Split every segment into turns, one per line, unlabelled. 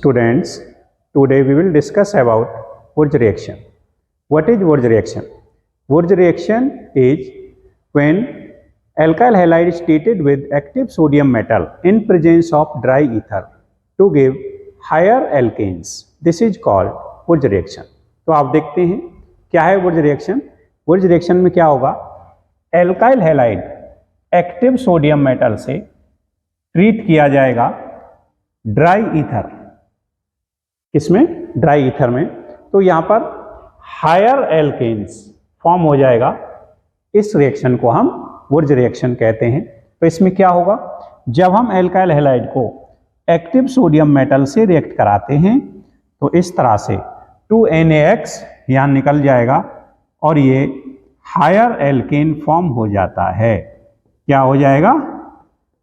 Students, today we will discuss about Wurtz reaction. What is Wurtz reaction? Wurtz reaction is when alkyl halide is treated with active sodium metal in presence of dry ether to give higher alkanes. This is called Wurtz reaction. तो आप देखते हैं क्या है Wurtz reaction. Wurtz reaction में क्या होगा, alkyl halide active sodium metal से ट्रीट किया जाएगा ड्राई ईथर, किसमें, ड्राई ईथर में, तो यहां पर हायर एल्केन्स फॉर्म हो जाएगा। इस रिएक्शन को हम वुर्ज रिएक्शन कहते हैं। तो इसमें क्या होगा, जब हम एल्काइल हैलाइड को एक्टिव सोडियम मेटल से रिएक्ट कराते हैं तो इस तरह से 2NaX यहां निकल जाएगा और ये हायर एल्केन फॉर्म हो जाता है। क्या हो जाएगा,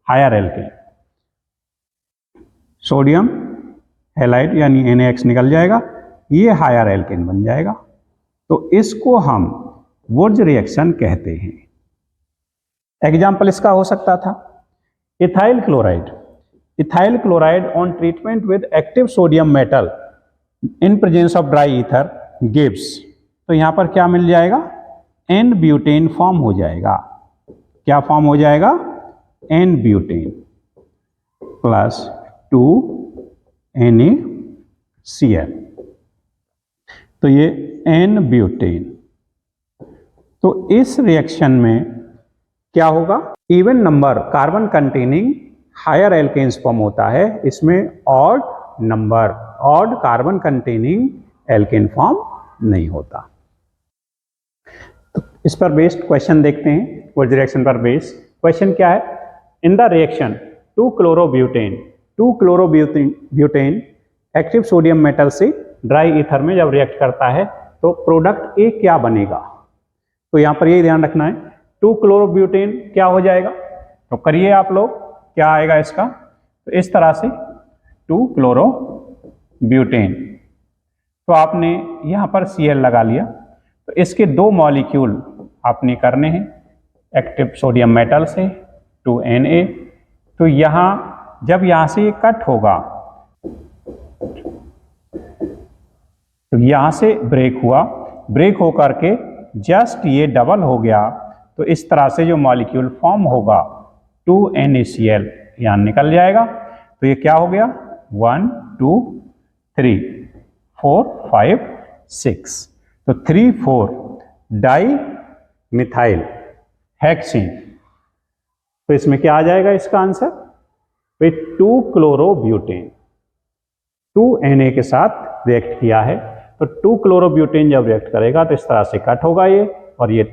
हायर एल्केन, सोडियम हैलाइड यानी NaX निकल जाएगा, ये हायर एल्केन बन जाएगा। तो इसको हम वुर्ज रिएक्शन कहते हैं। एग्जाम्पल इसका हो सकता था ethyl chloride. Ethyl chloride on treatment with active sodium metal in presence of dry ether gives, तो यहां पर क्या मिल जाएगा, एन ब्यूटेन फॉर्म हो जाएगा। क्या फॉर्म हो जाएगा, एन ब्यूटेन प्लस 2NaCl, तो ये एन ब्यूटेन। तो इस रिएक्शन में क्या होगा, even number carbon containing higher alkanes form होता है, इसमें odd number, odd carbon containing alkane form नहीं होता। तो इस पर बेस्ड क्वेश्चन देखते हैं, वुर्ज रिएक्शन पर बेस्ड क्वेश्चन क्या है। In the reaction two chlorobutane active sodium metal से ड्राई ईथर में जब रिएक्ट करता है तो प्रोडक्ट ए क्या बनेगा, तो यहां पर ये ध्यान रखना है 2-क्लोरोब्यूटेन क्या हो जाएगा, तो करिए आप लोग, क्या आएगा इसका, तो इस तरह से 2-क्लोरोब्यूटेन, तो आपने यहां पर Cl लगा लिया, तो इसके दो मॉलिक्यूल आपने करने हैं एक्टिव सोडियम मेटल से 2Na, तो यहां जब यहां से कट होगा तो यहां से ब्रेक हुआ, ब्रेक होकर के जस्ट ये डबल हो गया, तो इस तरह से जो मॉलिक्यूल फॉर्म होगा 2NaCl यहां निकल जाएगा। तो ये क्या हो गया, 1 2 3 4 5 6, तो 3,4 डाई मिथाइल हेक्सेन। तो इसमें क्या आ जाएगा इसका आंसर, 2-क्लोरोब्यूटेन 2Na के साथ रिएक्ट किया है, तो 2-क्लोरोब्यूटेन जब रिएक्ट करेगा तो इस तरह से कट होगा ये, और ये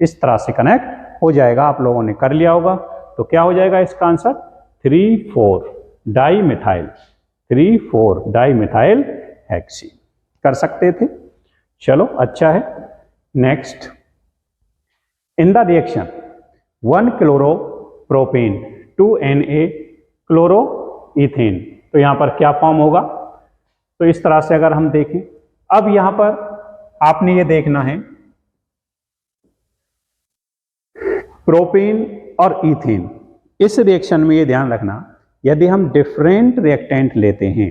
इस तरह से कनेक्ट हो जाएगा। आप लोगों ने कर लिया होगा, तो क्या हो जाएगा इसका answer, 3,4 di methyl, 3,4 di methyl hexane. कर सकते थे, चलो अच्छा है। Next, in the reaction one chloropropane 2Na chloroethane, तो यहां पर क्या फॉर्म होगा, तो इस तरह से अगर हम देखें, अब यहां पर आपने ये देखना है प्रोपेन और ईथेन। इस रिएक्शन में ये ध्यान रखना, यदि हम डिफरेंट रिएक्टेंट लेते हैं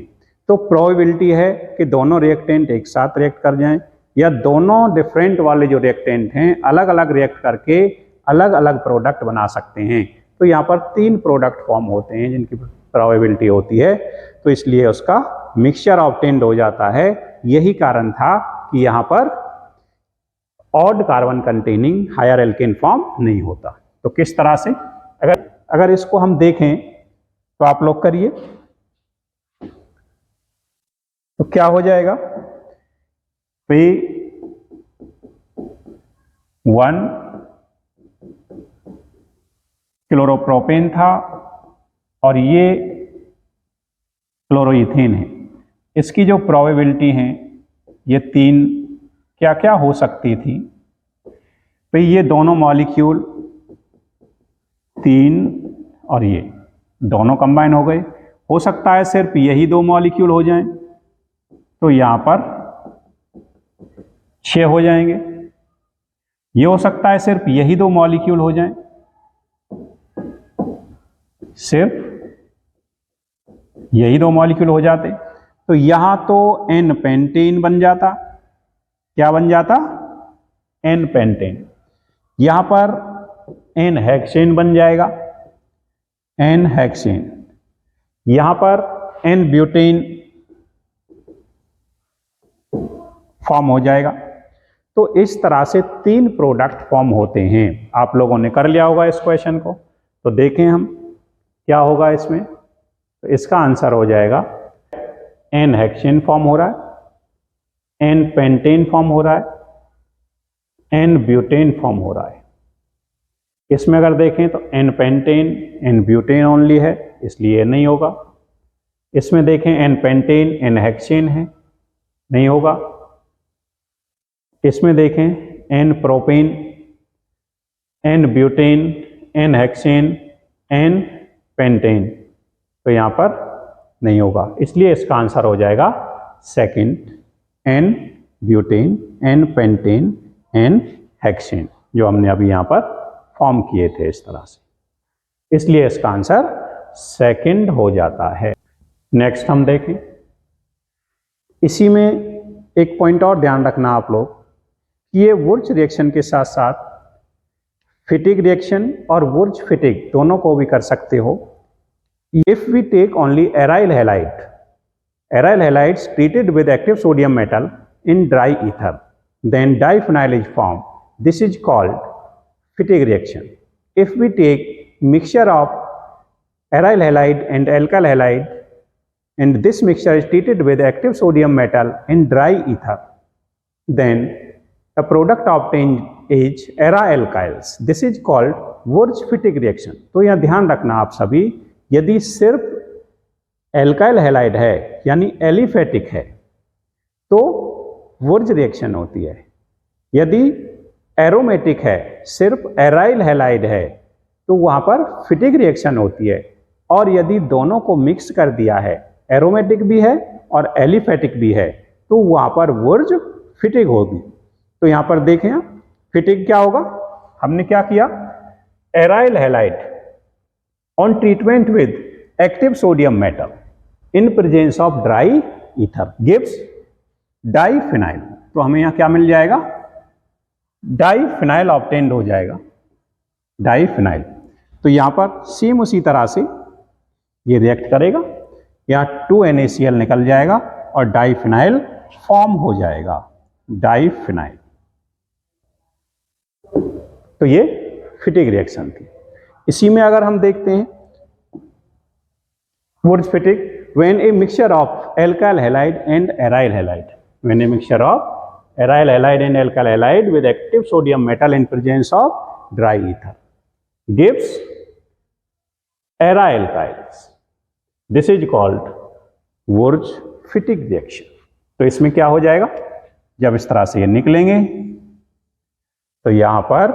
तो प्रोबेबिलिटी है कि दोनों रिएक्टेंट एक साथ रिएक्ट कर जाएं, या दोनों डिफरेंट वाले जो रिएक्टेंट हैं अलग अलग रिएक्ट करके अलग अलग प्रोडक्ट बना सकते हैं। तो यहाँ पर 3 प्रोडक्ट फॉर्म होते हैं जिनकी प्रोबेबिलिटी होती है, तो इसलिए उसका मिक्सचर ऑब्टेन्ड हो जाता है। यही कारण था कि यहाँ पर odd carbon containing higher alkane form नहीं होता। तो किस तरह से, अगर इसको हम देखें तो आप लोग करिए, तो क्या हो जाएगा, 1 क्लोरोप्रोपेन था और ये क्लोरोईथेन है। इसकी जो प्रोबेबिलिटी है ये 3 क्या क्या हो सकती थी, तो ये दोनों मॉलिक्यूल 3 और ये दोनों कंबाइन हो गए। हो सकता है सिर्फ यही 2 मॉलिक्यूल हो जाएं, तो यहां पर 6 हो जाएंगे। ये हो सकता है सिर्फ यही 2 मॉलिक्यूल हो जाएं, सिर्फ यही 2 मॉलिक्यूल हो जाते, तो यहां तो एन पेंटेन बन जाता, क्या बन जाता, एन पेंटेन। यहां पर एन हेक्सेन बन जाएगा, एन हेक्सेन। यहां पर एन ब्यूटेन फॉर्म हो जाएगा। तो इस तरह से 3 प्रोडक्ट फॉर्म होते हैं। आप लोगों ने कर लिया होगा इस क्वेश्चन को। तो देखें हम क्या होगा इसमें। तो इसका आंसर हो जाएगा एन हेक्सेन फॉर्म हो रहा है, एन पेंटेन फॉर्म हो रहा है, एन ब्यूटेन फॉर्म हो रहा है। इसमें अगर देखें तो n pentane n butane only है, इसलिए नहीं होगा। इसमें देखें एन पेंटेन एन हेक्सेन है, नहीं होगा। इसमें देखें n propane n butane n hexane n pentane, तो यहां पर नहीं होगा, इसलिए इसका आंसर हो जाएगा second, n butane n pentane n hexane, जो हमने अभी यहां पर फॉर्म किए थे इस तरह से, इसलिए इसका आंसर सेकंड हो जाता है। नेक्स्ट हम देखें, इसी में एक पॉइंट और ध्यान रखना आप लोग, ये वुर्ज रिएक्शन के साथ साथ फिटिग रिएक्शन और वुर्ज फिटिग दोनों को भी कर सकते हो। If we take only aryl halides treated with active sodium metal in dry ether, then diphenyl is form, this is called Fittig reaction. If we take mixture of aryl halide and alkyl halide and this mixture is treated with active sodium metal in dry ether, then the product obtained is era alkyls, this is called Wurtz-Fittig reaction। तो यह ध्यान रखना आप सभी, यदि सिर्फ alkyl halide है यानी एलिफेटिक है तो वुर्ज रिएक्शन होती है। यदि एरोमेटिक है, सिर्फ एराइल हैलाइड है, तो वहां पर फिटिग रिएक्शन होती है। और यदि दोनों को मिक्स कर दिया है, एरोमेटिक भी है और एलिफेटिक भी है, तो वहां पर वुर्ज फिटिग होगी। तो यहां पर देखें फिटिग क्या होगा, हमने क्या किया, aryl halide on treatment with active sodium metal in presence of dry ether gives diphenyl. तो हमें यहां क्या मिल जाएगा, डाइफिनाइल ऑब्टेन्ड हो जाएगा, डाइफिनाइल। तो यहां पर सेम उसी तरह से ये रिएक्ट करेगा, यहाँ 2NaCl निकल जाएगा और डाइफिनाइल फॉर्म हो जाएगा, डाइफिनाइल। तो ये फिटिग रिएक्शन थी। इसी में अगर हम देखते हैं Wurtz Fittig, when a mixture of alkyl halide and aryl halide, when a mixture of aryl halide and alkyl halide with active sodium metal in presence of dry ether gives aryl alkyls, this is called Wurtz Fittig reaction. तो इसमें क्या हो जाएगा, जब इस तरह से ये निकलेंगे तो यहां पर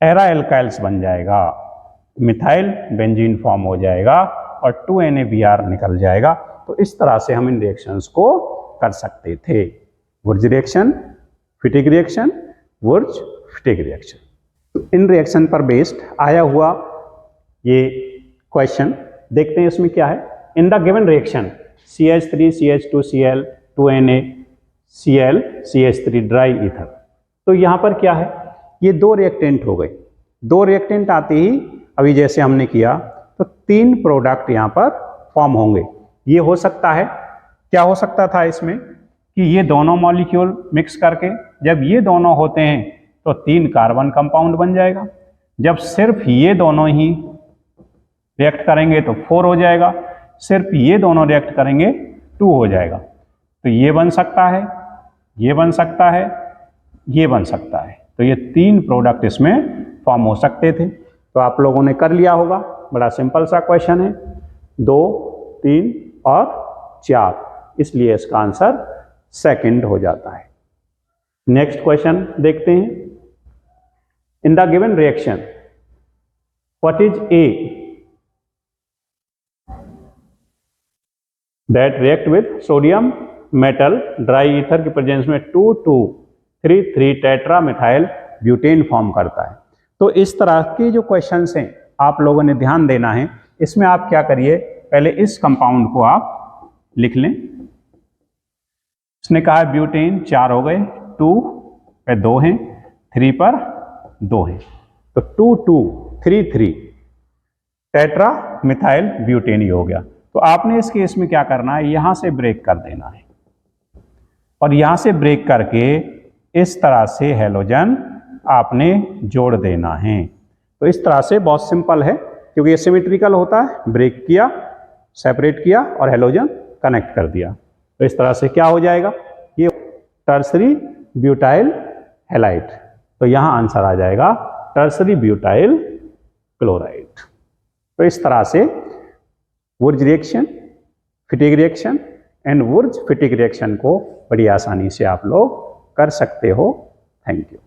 एरा एल्काइल्स बन जाएगा, मिथाइल बेंजीन फॉर्म हो जाएगा और 2NaBr निकल जाएगा। तो इस तरह से हम इन रिएक्शंस को कर सकते थे, वुर्ज रिएक्शन, फिटिग रिएक्शन, वुर्ज फिटिग रिएक्शन। तो इन रिएक्शन पर बेस्ड आया हुआ ये क्वेश्चन देखते हैं, इसमें क्या है। In the given reaction CH3 CH2Cl 2NaCl CH3 dry ether, तो यहां पर क्या है, ये 2 रिएक्टेंट हो गए। 2 रिएक्टेंट आते ही अभी जैसे हमने किया तो 3 प्रोडक्ट यहां पर फॉर्म होंगे। ये हो सकता है, क्या हो सकता था इसमें कि ये दोनों मॉलिक्यूल मिक्स करके जब ये दोनों होते हैं तो 3 कार्बन कंपाउंड बन जाएगा, जब सिर्फ ये दोनों ही रिएक्ट करेंगे तो 4 हो जाएगा, सिर्फ ये दोनों रिएक्ट करेंगे 2 हो जाएगा। तो ये बन सकता है, ये बन सकता है, ये बन सकता है। तो ये 3 प्रोडक्ट इसमें फॉर्म हो सकते थे। तो आप लोगों ने कर लिया होगा, बड़ा सिंपल सा क्वेश्चन है, 2, 3 और 4, इसलिए इसका आंसर सेकंड हो जाता है। नेक्स्ट क्वेश्चन देखते हैं। In the given reaction what is a that react with sodium metal dry ether के प्रेजेंस में 2,2,3,3 टेट्रा मिथाइल ब्यूटेन फॉर्म करता है। तो इस तरह के जो क्वेश्चंस हैं आप लोगों ने ध्यान देना है। इसमें आप क्या करिए, पहले इस कंपाउंड को आप लिख लें, उसने कहा ब्यूटेन 4 हो गए, 2 पे 2 हैं, 3 पर 2 हैं, तो 2 2 3 3 टेट्रा मिथाइल ब्यूटेन ही हो गया। तो आपने इस केस में क्या करना है, यहां से ब्रेक कर देना है और यहां से ब्रेक करके इस तरह से हैलोजन आपने जोड़ देना है। तो इस तरह से बहुत सिंपल है, क्योंकि ये सिमेट्रिकल होता है, ब्रेक किया, सेपरेट किया और हैलोजन कनेक्ट कर दिया। तो इस तरह से क्या हो जाएगा, ये टर्सरी ब्यूटाइल हैलाइड। तो यहां आंसर आ जाएगा टर्सरी ब्यूटाइल क्लोराइड। तो इस तरह से वुर्ज reaction, फिटिग reaction and वुर्ज Fittig reaction को बड़ी आसानी से आप लोग कर सकते हो। Thank you.